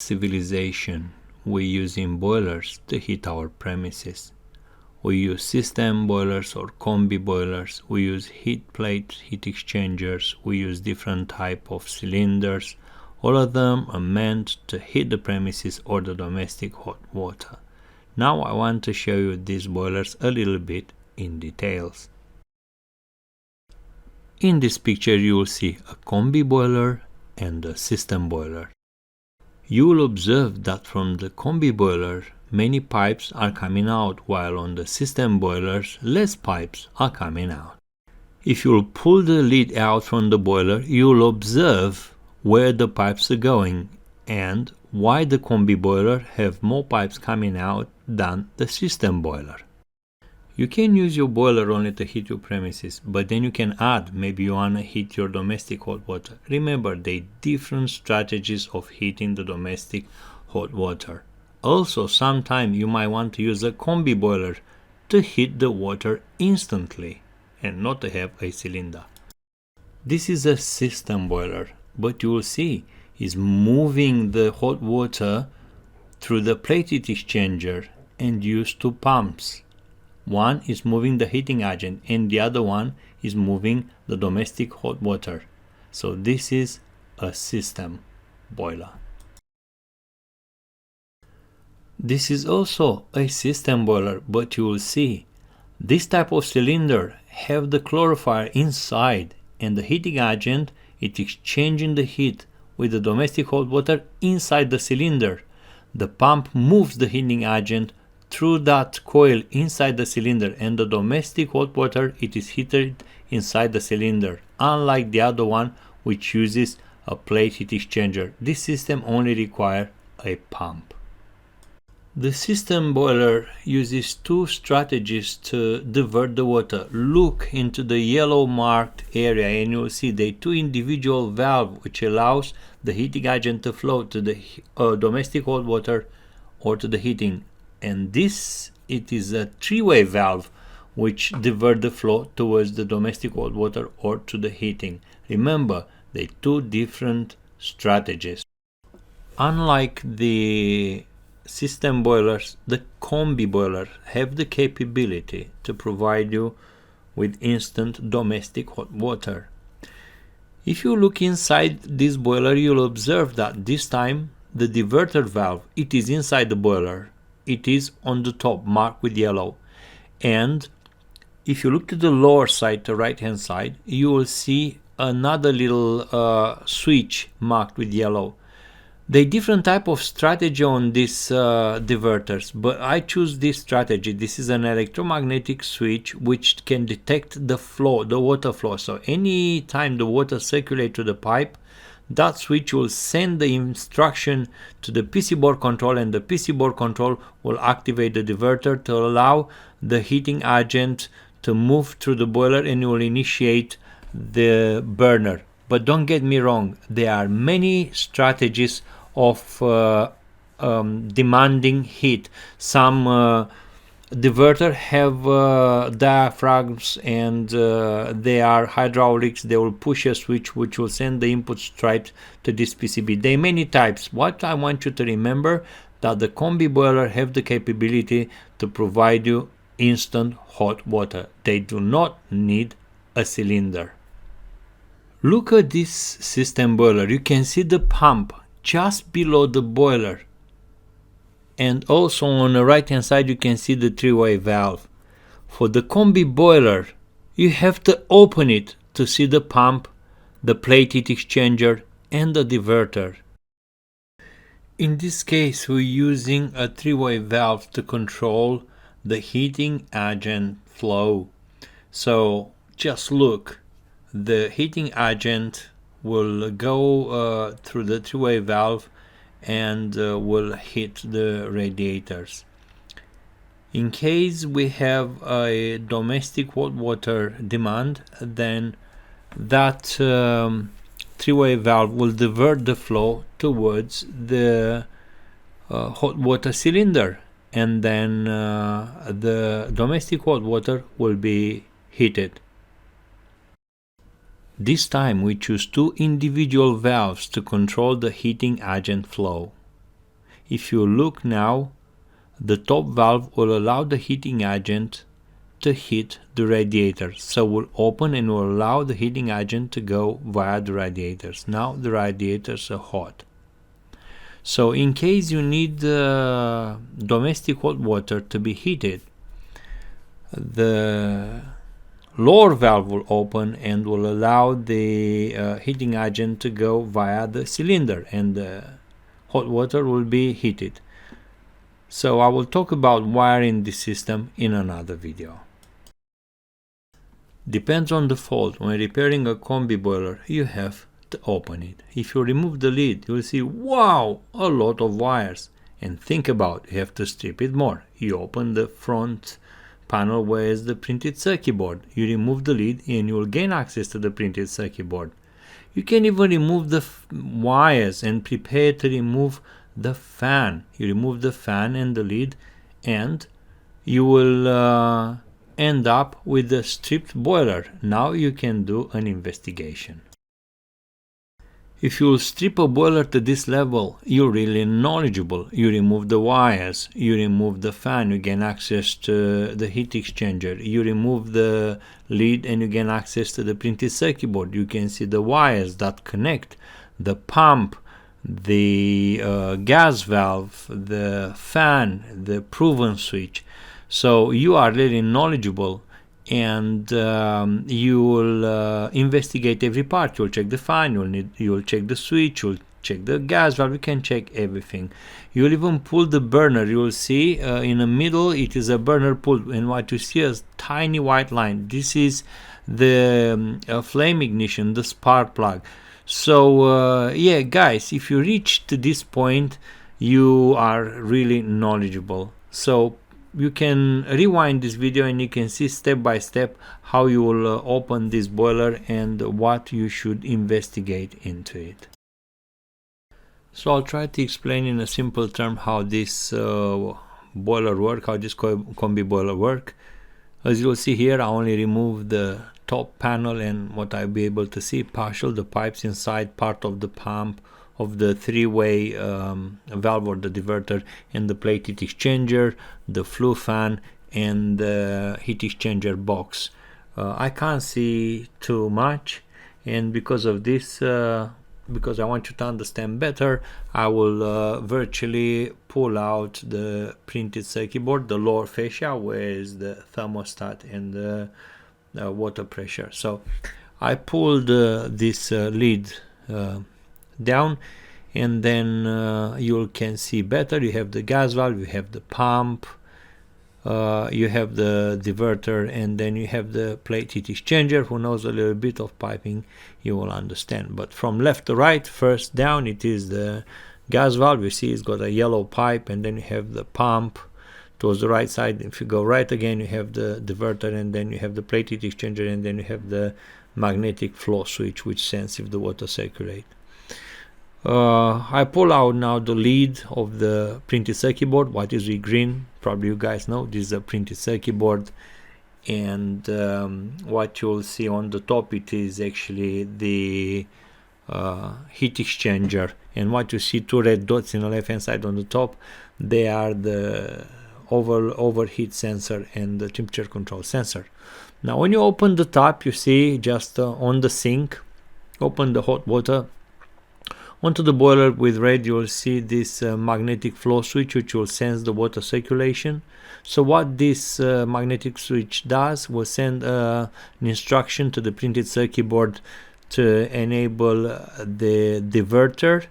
civilization, we using boilers to heat our premises. We use system boilers or combi boilers. We use heat plates, heat exchangers. We use different type of cylinders. All of them are meant to heat the premises or the domestic hot water. Now I want to show you these boilers a little bit in details. In this picture you will see a combi boiler and a system boiler. You will observe that from the combi boiler many pipes are coming out, while on the system boilers less pipes are coming out. If you will pull the lid out from the boiler, you will observe where the pipes are going and why the combi boiler have more pipes coming out than the system boiler. You can use your boiler only to heat your premises, but then you can add, maybe you want to heat your domestic hot water. Remember, there are different strategies of heating the domestic hot water. Also, sometimes you might want to use a combi boiler to heat the water instantly and not to have a cylinder. This is a system boiler, but you will see is moving the hot water through the plate heat exchanger and use two pumps. One is moving the heating agent and the other one is moving the domestic hot water. So this is a system boiler. This is also a system boiler, but you will see this type of cylinder have the calorifier inside and the heating agent is exchanging the heat with the domestic hot water inside the cylinder. The pump moves the heating agent through that coil inside the cylinder, and the domestic hot water it is heated inside the cylinder, unlike the other one which uses a plate heat exchanger. This system only requires a pump. The system boiler uses two strategies to divert the water. Look into the yellow marked area and you will see the two individual valves which allows the heating agent to flow to the domestic hot water or to the heating. And this, it is a three-way valve which divert the flow towards the domestic hot water or to the heating. Remember, they are two different strategies. Unlike the system boilers, the combi boilers have the capability to provide you with instant domestic hot water. If you look inside this boiler, you'll observe that this time the diverter valve, it is inside the boiler. It is on the top, marked with yellow. And if you look to the lower side, the right hand side, you will see another little switch marked with yellow. There are different type of strategy on these diverters, but I choose this strategy. This is an electromagnetic switch which can detect the flow, the water flow. So any time the water circulates to the pipe, that switch will send the instruction to the PC board control, and the PC board control will activate the diverter to allow the heating agent to move through the boiler and it will initiate the burner. But don't get me wrong, there are many strategies of demanding heat. Some diverter have diaphragms and they are hydraulics. They will push a switch which will send the input straight to this PCB. There are many types. What I want you to remember that the combi boiler have the capability to provide you instant hot water. They do not need a cylinder. Look at this system boiler. You can see the pump just below the boiler. And also on the right hand side you can see the three-way valve. For the combi boiler, you have to open it to see the pump, the plate heat exchanger and the diverter. In this case we're using a three-way valve to control the heating agent flow. So just look, the heating agent will go through the three-way valve and will hit the radiators. In case we have a domestic hot water demand, then that three-way valve will divert the flow towards the hot water cylinder, and then the domestic hot water will be heated. This time we choose two individual valves to control the heating agent flow. if you look now, the top valve will allow the heating agent to hit the radiator, so will open and will allow the heating agent to go via the radiators. Now the radiators are hot. So in case you need domestic hot water to be heated, the lower valve will open and will allow the heating agent to go via the cylinder, and the hot water will be heated. So I will talk about wiring the system in another video. Depends on the fault. When repairing a combi boiler, you have to open it. If you remove the lid, you will see, wow, a lot of wires. And think about, you have to strip it more. You open the front panel where is the printed circuit board. You remove the lid and you will gain access to the printed circuit board. You can even remove the wires and prepare to remove the fan. You remove the fan and the lid, and you will end up with a stripped boiler. Now you can do an investigation. If you strip a boiler to this level, you're really knowledgeable. You remove the wires, you remove the fan, you gain access to the heat exchanger, you remove the lid and you gain access to the printed circuit board. You can see the wires that connect, the pump, the gas valve, the fan, the proven switch. So you are really knowledgeable, and you will investigate every part. You'll check the fan, you'll check the switch, you'll check the gas valve, you can check everything. You'll even pull the burner. You'll see in the middle it is a burner pull, and what you see is tiny white line. This is the flame ignition, the spark plug. So yeah guys, if you reach to this point, you are really knowledgeable. So you can rewind this video and you can see step by step how you will open this boiler and what you should investigate into it. So I'll try to explain in a simple term how this boiler work, how this combi boiler work. As you'll see here, I only remove the top panel, and what I'll be able to see partial, the pipes inside, part of the pump, of the three-way valve or the diverter, and the plate heat exchanger, the flue fan, and the heat exchanger box. I can't see too much, and because of this, because I want you to understand better, I will virtually pull out the printed circuit board, the lower fascia where is the thermostat and the water pressure. So I pulled this lid down, and then you can see better. You have the gas valve, you have the pump, you have the diverter, and then you have the plate heat exchanger. Who knows a little bit of piping, you will understand. But from left to right, first down, it is the gas valve. You see it's got a yellow pipe, and then you have the pump. Towards the right side, if you go right again, you have the diverter, and then you have the plate heat exchanger, and then you have the magnetic flow switch, which senses if the water circulates. I pull out now the lid of the printed circuit board. What is the green? Probably you guys know this is a printed circuit board, and what you'll see on the top, it is actually the heat exchanger, and what you see two red dots in the left hand side on the top, they are the overheat sensor and the temperature control sensor. Now when you open the top, you see just on the sink, open the hot water onto the boiler with red, you will see this magnetic flow switch, which will sense the water circulation. So what this magnetic switch does will send an instruction to the printed circuit board to enable the diverter,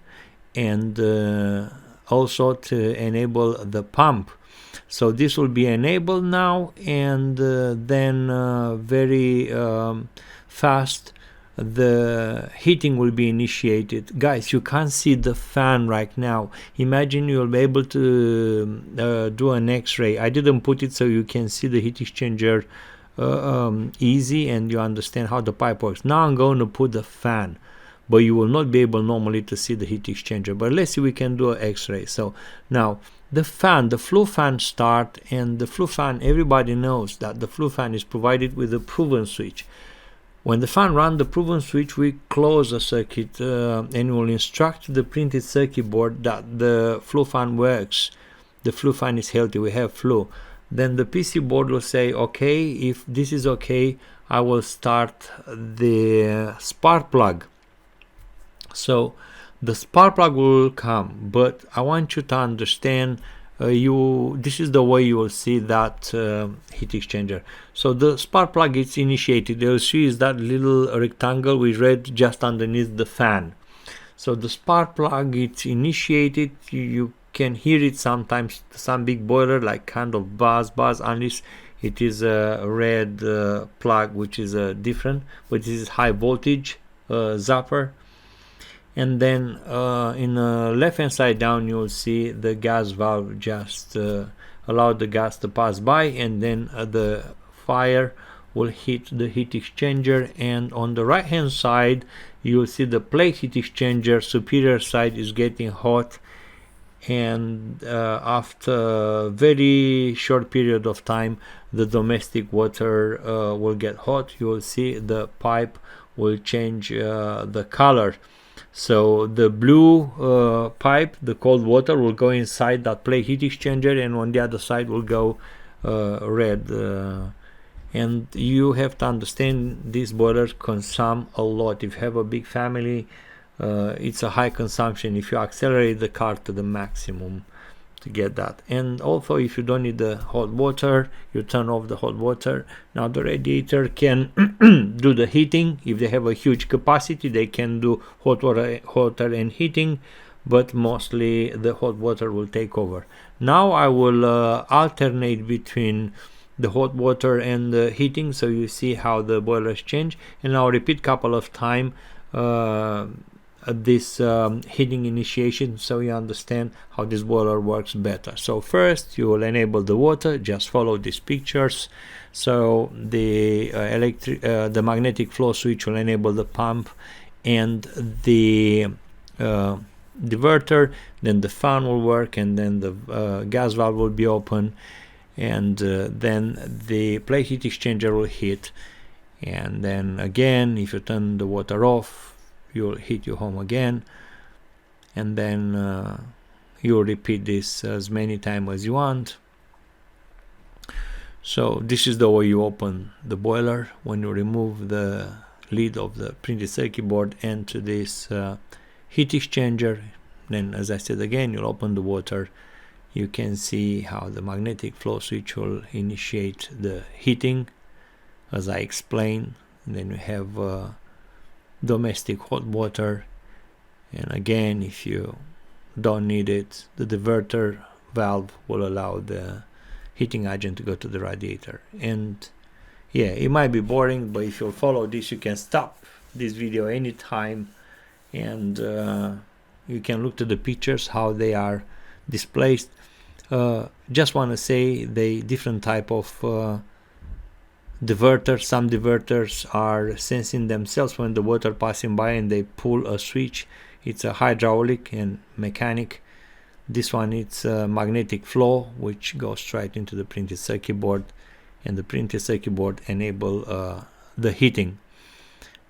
and also to enable the pump. So this will be enabled now, and then very fast the heating will be initiated. Guys, you can't see the fan right now. Imagine you'll be able to do an x-ray. I didn't put it so you can see the heat exchanger easy and you understand how the pipe works. Now I'm going to put the fan, but you will not be able normally to see the heat exchanger. But let's see, we can do an x-ray. So now the fan, the flue fan start, and the flue fan, everybody knows that the flue fan is provided with a proven switch. When the fan runs the proven switch, we close the circuit and will instruct the printed circuit board that the flow fan works. The flow fan is healthy, we have flow. Then the PC board will say, okay, if this is okay, I will start the spark plug. So the spark plug will come, but I want you to understand this is the way you will see that heat exchanger. So the spark plug is initiated. You'll see is that little rectangle with red just underneath the fan. So the spark plug it's initiated. You can hear it sometimes, some big boiler like kind of buzz unless it is a red plug, which is different, but this is high voltage zapper. And then in the left hand side down you'll see the gas valve just allow the gas to pass by, and then the fire will hit the heat exchanger. And on the right hand side you'll see the plate heat exchanger superior side is getting hot, and after a very short period of time the domestic water will get hot. You will see the pipe will change the color. So the blue pipe, the cold water, will go inside that plate heat exchanger, and on the other side will go red. And you have to understand these boilers consume a lot. If you have a big family, it's a high consumption. If you accelerate the car to the maximum to get that. And also if you don't need the hot water, you turn off the hot water. Now the radiator can do the heating. If they have a huge capacity, they can do hot water and heating, but mostly the hot water will take over. Now I will alternate between the hot water and the heating, so you see how the boilers change. And I'll repeat couple of times this heating initiation, so you understand how this boiler works better. So first you will enable the water, just follow these pictures. So the the magnetic flow switch will enable the pump and the diverter, then the fan will work, and then the gas valve will be open, and then the plate heat exchanger will heat. And then again, if you turn the water off, you'll heat your home again, and then you'll repeat this as many times as you want. So this is the way you open the boiler. When you remove the lid of the printed circuit board into this heat exchanger, then as I said again, you'll open the water. You can see how the magnetic flow switch will initiate the heating as I explained. And then you have domestic hot water, and again, if you don't need it, the diverter valve will allow the heating agent to go to the radiator. And yeah, it might be boring, but if you follow this, you can stop this video anytime, and you can look to the pictures how they are displaced. Just want to say the different type of diverters. Some diverters are sensing themselves when the water passing by, and they pull a switch. It's a hydraulic and mechanic. This one, it's a magnetic flow, which goes straight into the printed circuit board, and the printed circuit board enable the heating.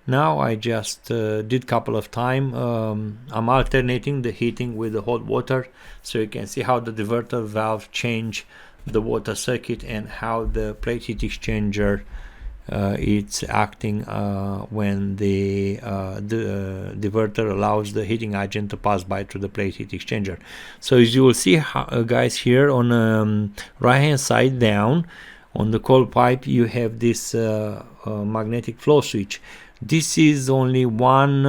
Now I just did couple of time. I'm alternating the heating with the hot water, so you can see how the diverter valve change the water circuit and how the plate heat exchanger it's acting when the diverter allows the heating agent to pass by through the plate heat exchanger. So as you will see, guys, here on right hand side down on the cold pipe, you have this magnetic flow switch. This is only one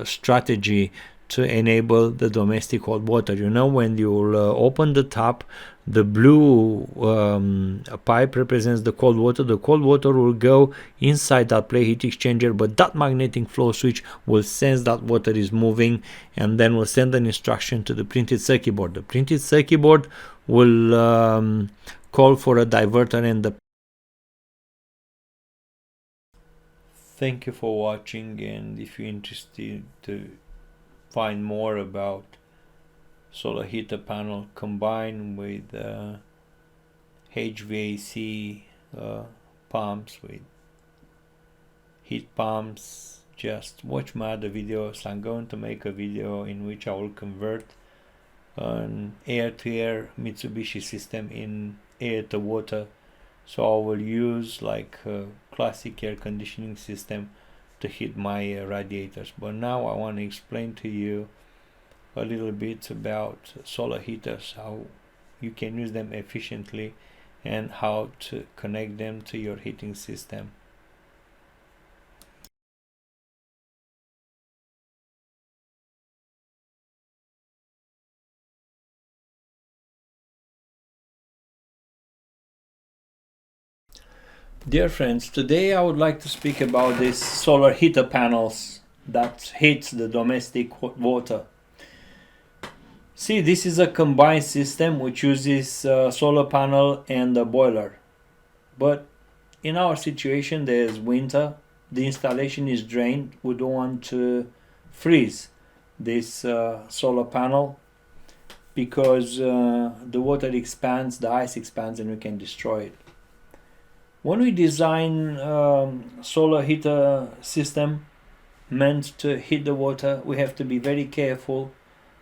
strategy to enable the domestic hot water. You know, when you open the tap, the blue pipe represents the cold water. The cold water will go inside that plate heat exchanger, but that magnetic flow switch will sense that water is moving, and then will send an instruction to the printed circuit board. The printed circuit board will call for a diverter and the. Thank you for watching, and if you're interested to find more about solar heater panel combined with HVAC pumps with heat pumps, just watch my other videos. I'm going to make a video in which I will convert an air-to-air Mitsubishi system in air-to-water. So I will use like a classic air conditioning system to heat my radiators. But now I want to explain to you a little bit about solar heaters, how you can use them efficiently and how to connect them to your heating system. Dear friends, today I would like to speak about these solar heater panels that heats the domestic hot water. See, this is a combined system which uses a solar panel and a boiler. But in our situation, there's winter, the installation is drained, we don't want to freeze this solar panel because the water expands, the ice expands, and we can destroy it. When we design solar heater system meant to heat the water, we have to be very careful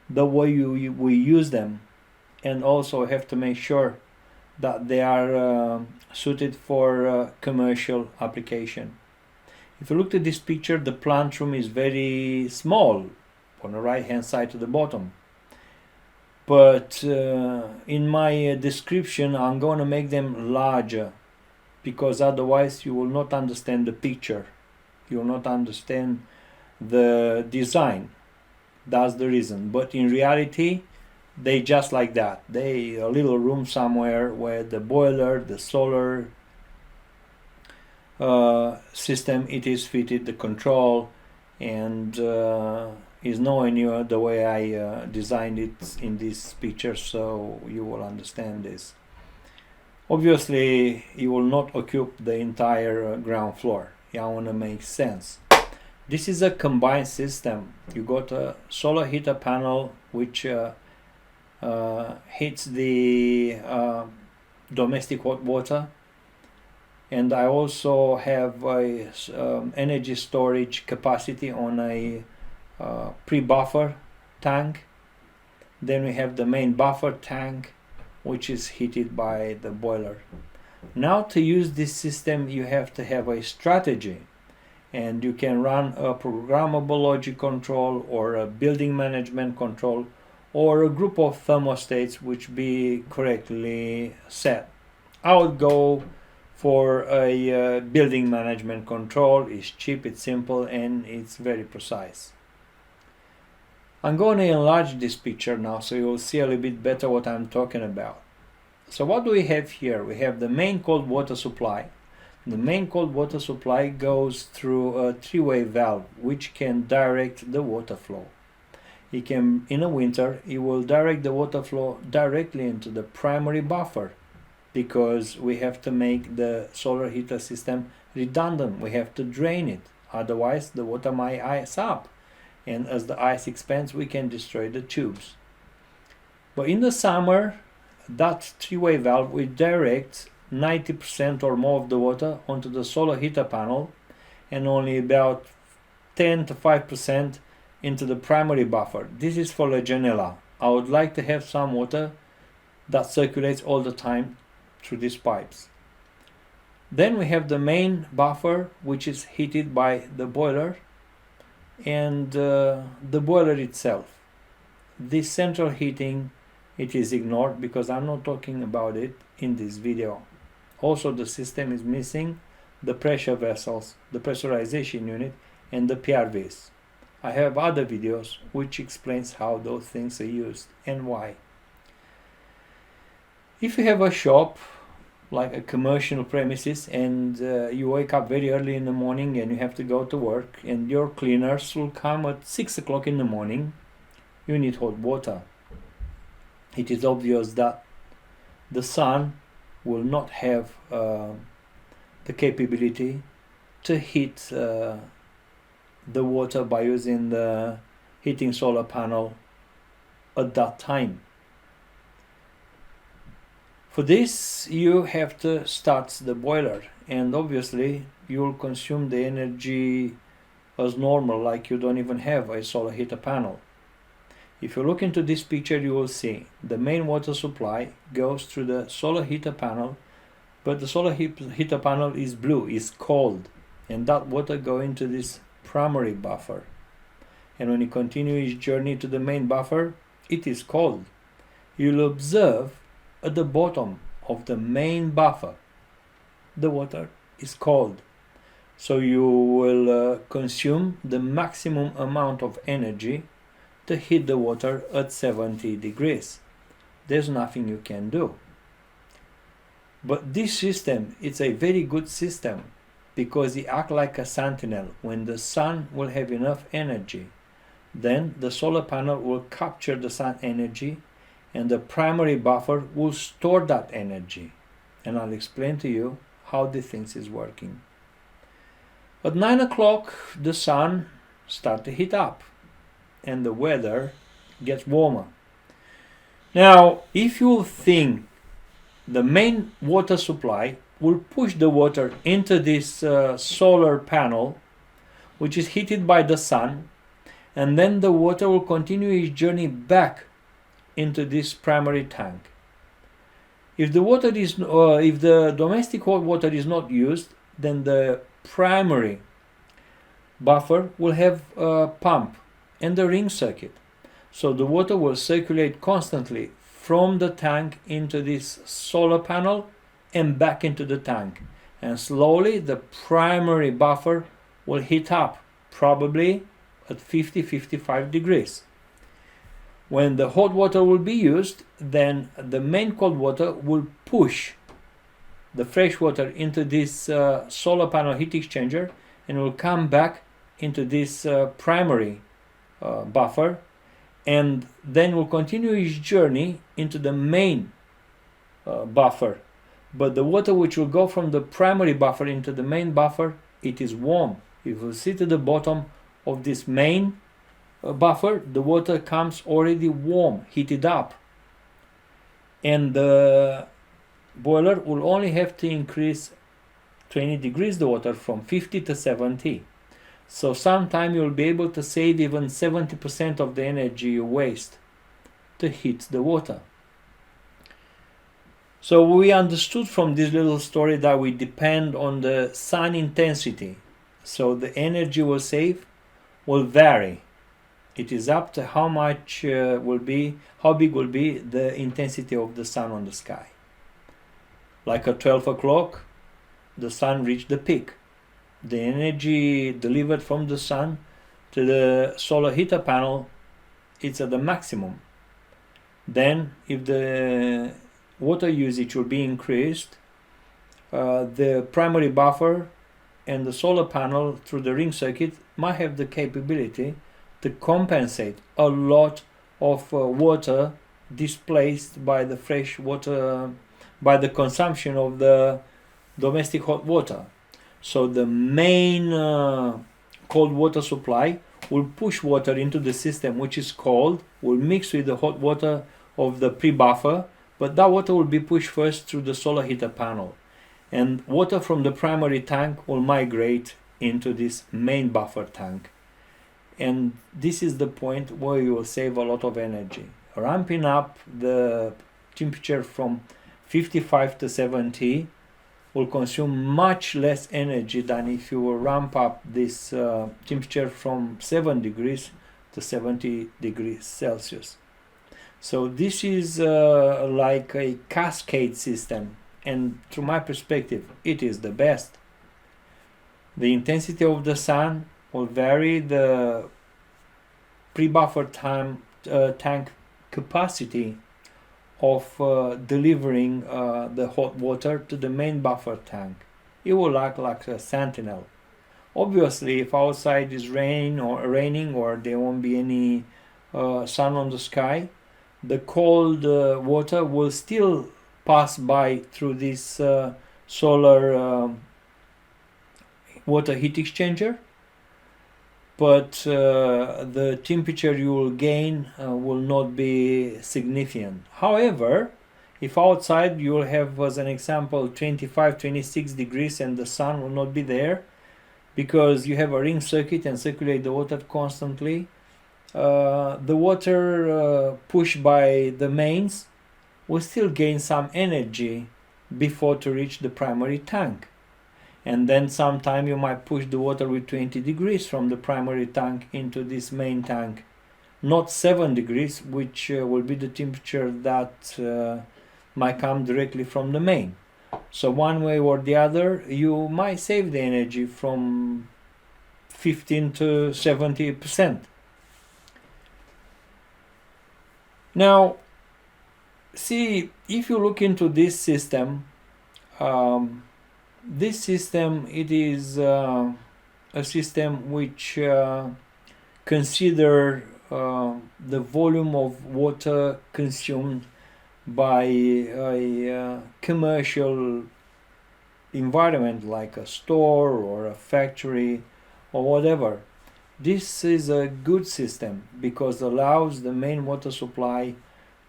the way we use them, and also have to make sure that they are suited for commercial application. If you look at this picture, the plant room is very small on the right hand side to the bottom. But in my description, I'm going to make them larger, because otherwise you will not understand the picture. You will not understand the design. That's the reason. But in reality, they just like that. They a little room somewhere where the boiler, the solar system, it is fitted, the control, and is nowhere near the way I designed it in this picture, so you will understand this. Obviously, you will not occupy the entire ground floor. I want to make sense. This is a combined system. You got a solar heater panel which heats the domestic hot water, and I also have a energy storage capacity on a pre-buffer tank. Then we have the main buffer tank, which is heated by the boiler. Now, to use this system, you have to have a strategy, and you can run a programmable logic control or a building management control or a group of thermostats which be correctly set. I would go for a building management control. It's cheap, it's simple, and it's very precise. I'm going to enlarge this picture now so you'll see a little bit better what I'm talking about. So what do we have here? We have the main cold water supply. The main cold water supply goes through a three-way valve which can direct the water flow. It can, in the winter, it will direct the water flow directly into the primary buffer, because we have to make the solar heater system redundant. We have to drain it, otherwise the water might ice up, and as the ice expands we can destroy the tubes. But in the summer, that three-way valve will direct 90% or more of the water onto the solar heater panel, and only about 10 to 5% into the primary buffer. This is for Legionella. I would like to have some water that circulates all the time through these pipes. Then we have the main buffer, which is heated by the boiler and the boiler itself. This central heating, it is ignored because I'm not talking about it in this video. Also, the system is missing the pressure vessels, the pressurization unit, and the PRVs. I have other videos which explains how those things are used and why. If you have a shop, like a commercial premises, and you wake up very early in the morning and you have to go to work, and your cleaners will come at 6 o'clock in the morning, you need hot water. It is obvious that the sun will not have the capability to heat the water by using the heating solar panel at that time. For this, you have to start the boiler, and obviously you'll consume the energy as normal, like you don't even have a solar heater panel. If you look into this picture, you will see the main water supply goes through the solar heater panel, but the solar heater panel is blue, is cold, and that water goes into this primary buffer. And when you continue its journey to the main buffer, it is cold. You'll observe at the bottom of the main buffer, the water is cold. So you will consume the maximum amount of energy to heat the water at 70 degrees. There's nothing you can do. But this system, it's a very good system because it acts like a sentinel. When the sun will have enough energy, then the solar panel will capture the sun energy and the primary buffer will store that energy. And I'll explain to you how this thing is working. At 9 o'clock, the sun starts to heat up and the weather gets warmer. Now, if you think the main water supply will push the water into this solar panel, which is heated by the sun, and then the water will continue its journey back into this primary tank. If the domestic hot water is not used, then the primary buffer will have a pump and a ring circuit. So the water will circulate constantly from the tank into this solar panel and back into the tank. And slowly the primary buffer will heat up, probably at 50-55 degrees. When the hot water will be used, then the main cold water will push the fresh water into this solar panel heat exchanger and will come back into this primary buffer, and then will continue its journey into the main buffer. But the water which will go from the primary buffer into the main buffer, it is warm. If you see to the bottom of this main buffer, the water comes already warm, heated up, and the boiler will only have to increase 20 degrees the water from 50 to 70. So sometime you'll be able to save even 70% of the energy you waste to heat the water. So we understood from this little story that we depend on the sun intensity. So the energy we'll save will vary. It is up to how big will be the intensity of the sun on the sky. Like at 12 o'clock, the sun reached the peak. The energy delivered from the sun to the solar heater panel, it's at the maximum. Then, if the water usage will be increased, the primary buffer and the solar panel through the ring circuit might have the capability to compensate a lot of water displaced by the fresh water, by the consumption of the domestic hot water. So the main cold water supply will push water into the system, which is cold, will mix with the hot water of the pre-buffer, but that water will be pushed first through the solar heater panel. And water from the primary tank will migrate into this main buffer tank. And this is the point where you will save a lot of energy. Ramping up the temperature from 55 to 70 will consume much less energy than if you will ramp up this temperature from 7 degrees to 70 degrees Celsius. So this is like a cascade system, and from my perspective, it is the best. The intensity of the sun will vary the pre-buffer tank capacity of delivering the hot water to the main buffer tank. It will act like a sentinel. Obviously, if outside is raining or there won't be any sun on the sky, the cold water will still pass by through this solar water heat exchanger, but the temperature you will gain will not be significant. However, If outside you will have, as an example, 25-26 degrees and the sun will not be there, because you have a ring circuit and circulate the water constantly, the water pushed by the mains will still gain some energy before to reach the primary tank. And then sometime you might push the water with 20 degrees from the primary tank into this main tank. Not 7 degrees, which will be the temperature that might come directly from the main. So one way or the other, you might save the energy from 15 to 70%. Now, see, if you look into this system, it is a system which consider the volume of water consumed by a commercial environment like a store or a factory or whatever. This is a good system because it allows the main water supply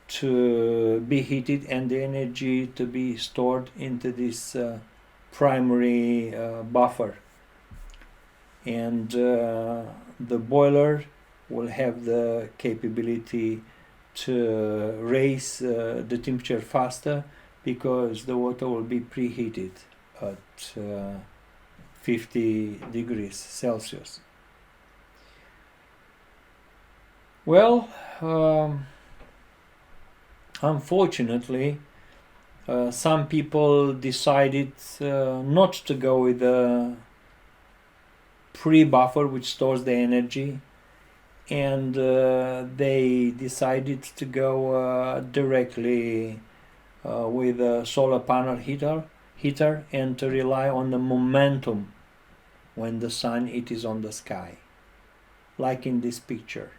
to be heated and the energy to be stored into this primary buffer. And the boiler will have the capability to raise the temperature faster because the water will be preheated at 50 degrees Celsius. Well, unfortunately, some people decided not to go with the pre-buffer which stores the energy, and they decided to go directly with a solar panel heater and to rely on the momentum when the sun is on the sky, like in this picture.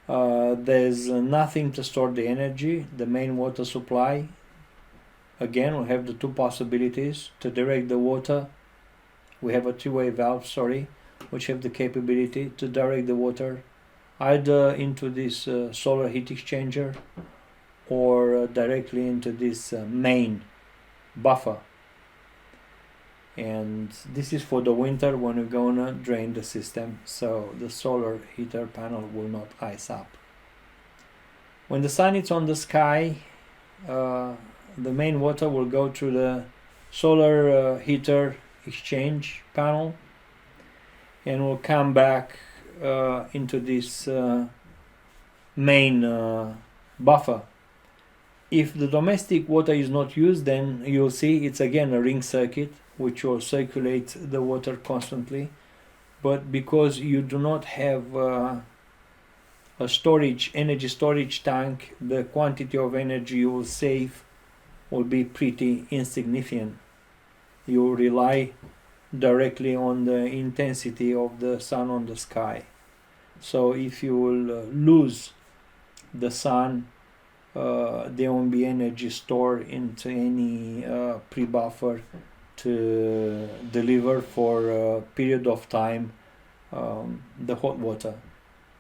There's nothing to store the energy. The main water supply, again, we have the two possibilities to direct the water. We have a two-way valve, which have the capability to direct the water either into this solar heat exchanger or directly into this main buffer. And this is for the winter when we're gonna drain the system, so the solar heater panel will not ice up. When the sun is on the sky, the main water will go through the solar heater exchange panel and will come back into this main buffer. If the domestic water is not used, then you'll see it's again a ring circuit which will circulate the water constantly. But because you do not have a energy storage tank, the quantity of energy you will save will be pretty insignificant. You rely directly on the intensity of the sun on the sky. So if you will lose the sun, there won't be energy stored into any pre-buffer to deliver for a period of time the hot water.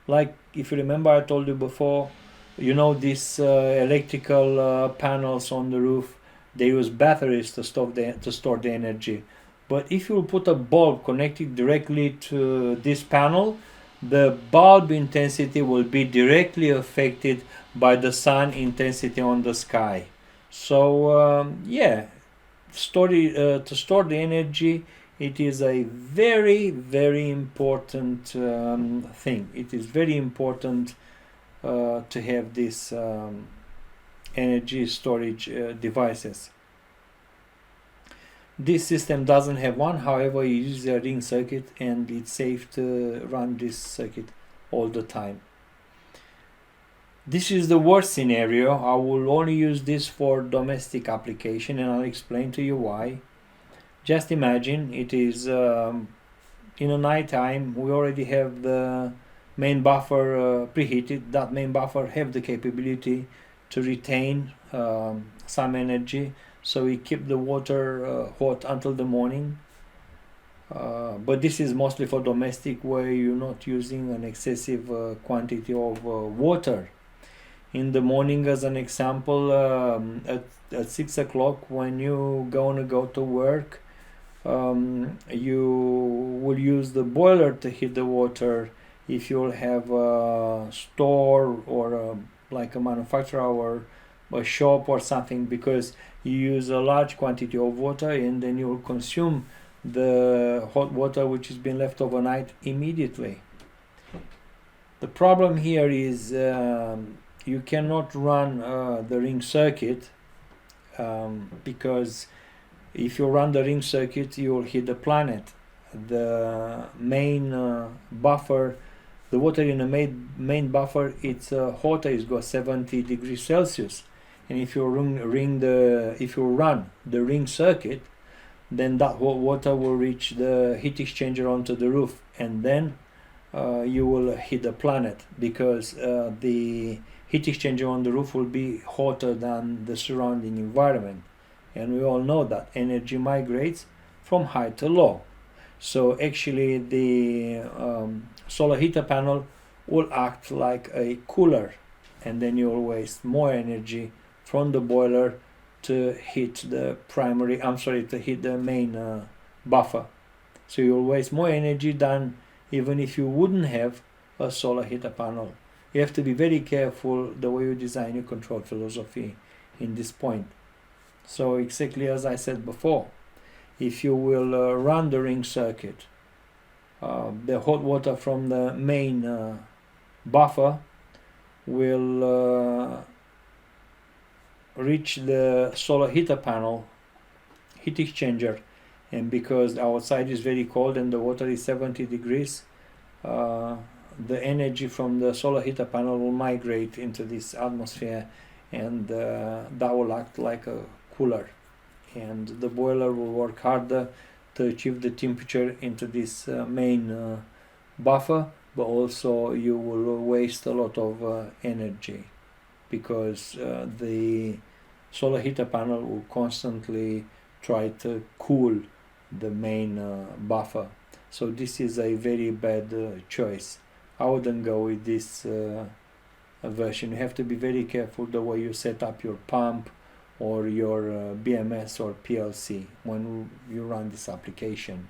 Like if you remember, I told you before, these electrical panels on the roof, they use batteries to store the energy. But if you put a bulb connected directly to this panel, the bulb intensity will be directly affected by the sun intensity on the sky. So to store the energy, it is a very, very important thing. It is very important to have these energy storage devices. This system doesn't have one, however, you use a ring circuit and it's safe to run this circuit all the time. This is the worst scenario. I will only use this for domestic application and I'll explain to you why. Just imagine it is in the night time. We already have the main buffer preheated. That main buffer have the capability to retain some energy, so we keep the water hot until the morning. But this is mostly for domestic, where you're not using an excessive quantity of water. in the morning, as an example, at 6 o'clock when you gonna go to work, you will use the boiler to heat the water. If you'll have a store or like a manufacturer or a shop or something, because you use a large quantity of water and then you'll consume the hot water which has been left overnight immediately. The problem here is you cannot run the ring circuit, because if you run the ring circuit, you will hit the planet. The main buffer, the water in the main buffer, it's hotter. It's got 70 degrees Celsius, and if you run the ring circuit, then that hot water will reach the heat exchanger onto the roof, and then you will hit the planet, because the heat exchanger on the roof will be hotter than the surrounding environment. And we all know that energy migrates from high to low. So actually the solar heater panel will act like a cooler, and then you'll waste more energy from the boiler to heat the main buffer. So you'll waste more energy than even if you wouldn't have a solar heater panel. You have to be very careful the way you design your control philosophy in this point. So exactly as I said before, if you will run the ring circuit, the hot water from the main buffer will reach the solar heater panel heat exchanger, and because outside is very cold and the water is 70 degrees, the energy from the solar heater panel will migrate into this atmosphere, and that will act like a cooler, and the boiler will work harder to achieve the temperature into this main buffer, but also you will waste a lot of energy, because the solar heater panel will constantly try to cool the main buffer. So this is a very bad choice. I wouldn't go with this version. You have to be very careful the way you set up your pump or your BMS or PLC when you run this application.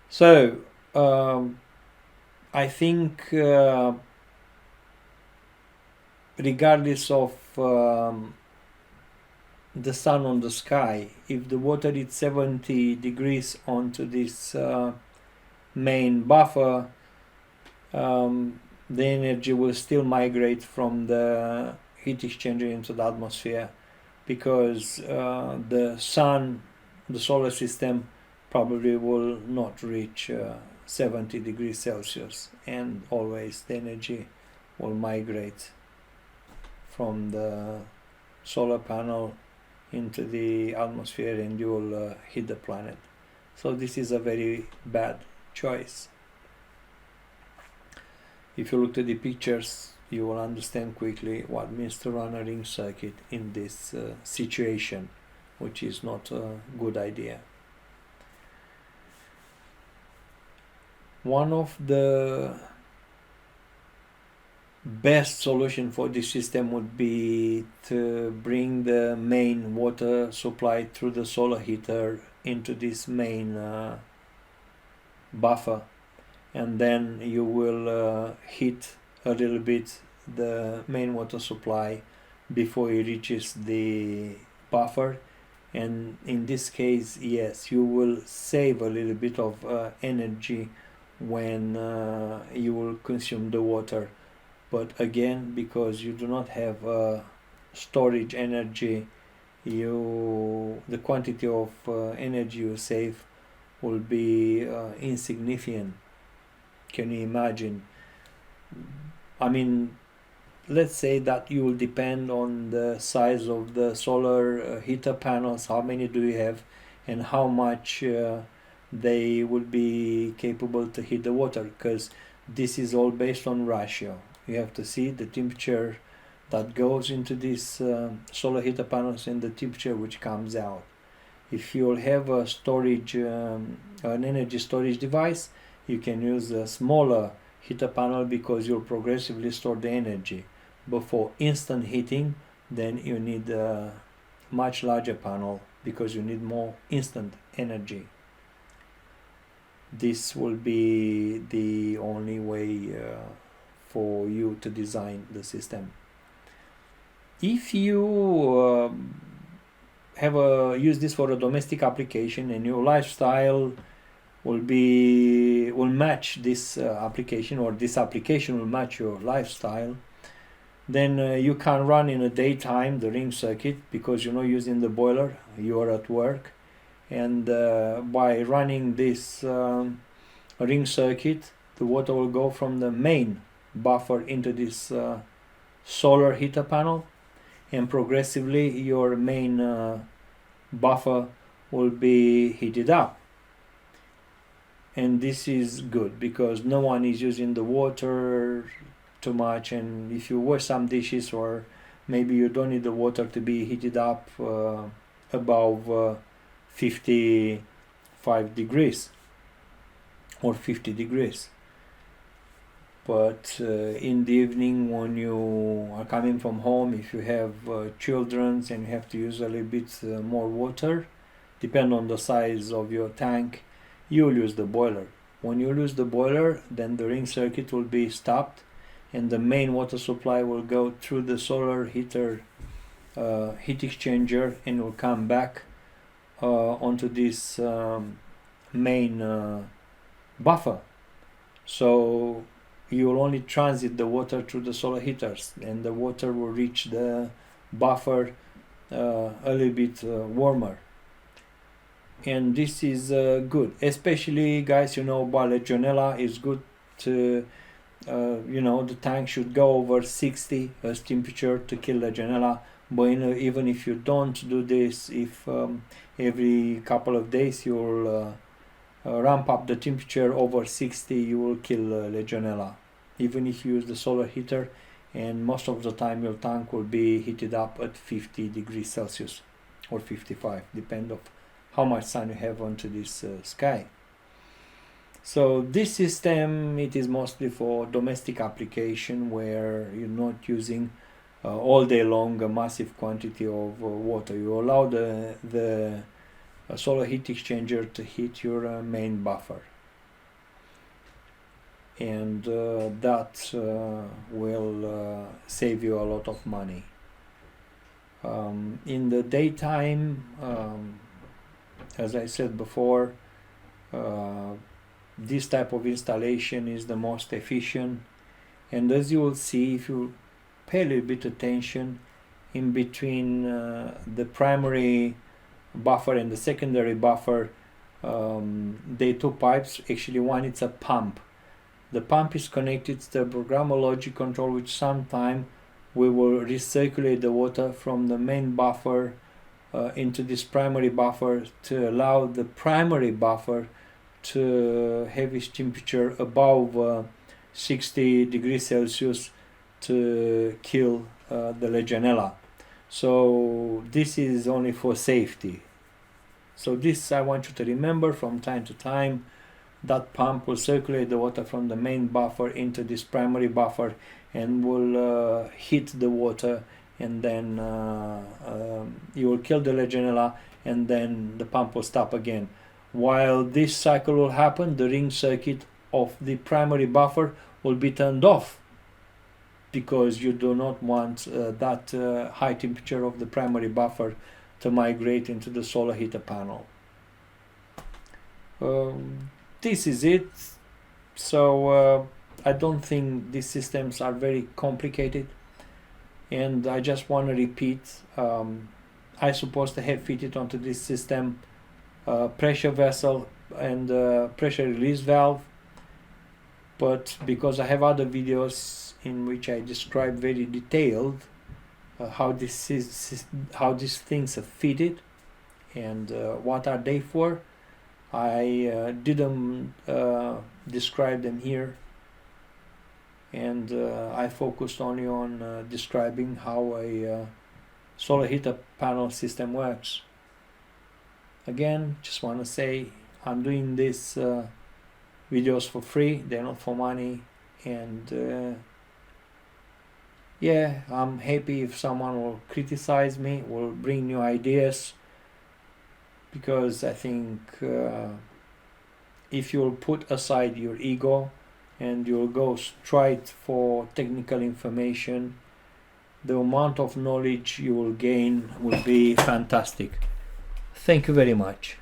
So I think regardless of the sun on the sky, if the water is 70 degrees onto this main buffer, the energy will still migrate from the heat exchanger into the atmosphere, because the sun, the solar system, probably will not reach 70 degrees Celsius, and always the energy will migrate from the solar panel into the atmosphere, and you will hit the planet. So this is a very bad choice. If you look at the pictures, you will understand quickly what means to run a ring circuit in this situation, which is not a good idea. One of the best solution for this system would be to bring the main water supply through the solar heater into this main buffer, and then you will heat a little bit the main water supply before it reaches the buffer, and in this case, yes, you will save a little bit of energy when you will consume the water. But again, because you do not have storage energy, the quantity of energy you save will be insignificant. Can you imagine? I mean, let's say that you will depend on the size of the solar heater panels, how many do you have, and how much they will be capable to heat the water, because this is all based on ratio. You have to see the temperature that goes into these solar heater panels and the temperature which comes out. If you'll have a storage, an energy storage device, you can use a smaller heater panel because you'll progressively store the energy. But for instant heating, then you need a much larger panel because you need more instant energy. This will be the only way for you to design the system. If you use this for a domestic application and your lifestyle will match this application, or this application will match your lifestyle, then you can run in the daytime the ring circuit because you're not using the boiler, you are at work, and by running this ring circuit, the water will go from the main buffer into this solar heater panel, and progressively your main buffer will be heated up. And this is good because no one is using the water too much, and if you wash some dishes, or maybe you don't need the water to be heated up above 55 degrees or 50 degrees. But in the evening, when you are coming from home, if you have children and you have to use a little bit more water, depend on the size of your tank, you'll use the boiler. When you use the boiler, then the ring circuit will be stopped and the main water supply will go through the solar heater heat exchanger and will come back onto this main buffer. So you will only transit the water through the solar heaters, and the water will reach the buffer a little bit warmer. And this is good, especially guys, about Legionella. Is good to the tank should go over 60 as temperature to kill Legionella. But even if you don't do this, if every couple of days you'll ramp up the temperature over 60, you will kill Legionella, even if you use the solar heater, and most of the time your tank will be heated up at 50 degrees Celsius or 55, depend of how much sun you have onto this sky. So this system, it is mostly for domestic application where you're not using all day long a massive quantity of water. You allow the solar heat exchanger to heat your main buffer, and that will save you a lot of money. In the daytime, as I said before, this type of installation is the most efficient, and as you will see if you pay a little bit attention, in between the primary buffer and the secondary buffer, there are two pipes. Actually, one it's a pump. The pump is connected to the programmable logic control, which sometime we will recirculate the water from the main buffer into this primary buffer to allow the primary buffer to have its temperature above 60 degrees Celsius to kill the Legionella. So this is only for safety. So this I want you to remember from time to time. That pump will circulate the water from the main buffer into this primary buffer and will heat the water, and then you will kill the Legionella, and then the pump will stop again. While this cycle will happen, the ring circuit of the primary buffer will be turned off because you do not want that high temperature of the primary buffer to migrate into the solar heater panel. This is it. So I don't think these systems are very complicated, and I just want to repeat, I supposed to have fitted onto this system pressure vessel and pressure release valve, but because I have other videos in which I describe very detailed how these things are fitted and what are they for, I didn't describe them here, and I focused only on describing how a solar heater panel system works. Again, just want to say I'm doing these videos for free, they're not for money, And yeah, I'm happy if someone will criticize me, will bring new ideas, because I think if you'll put aside your ego and you'll go straight for technical information, the amount of knowledge you will gain will be fantastic. Thank you very much.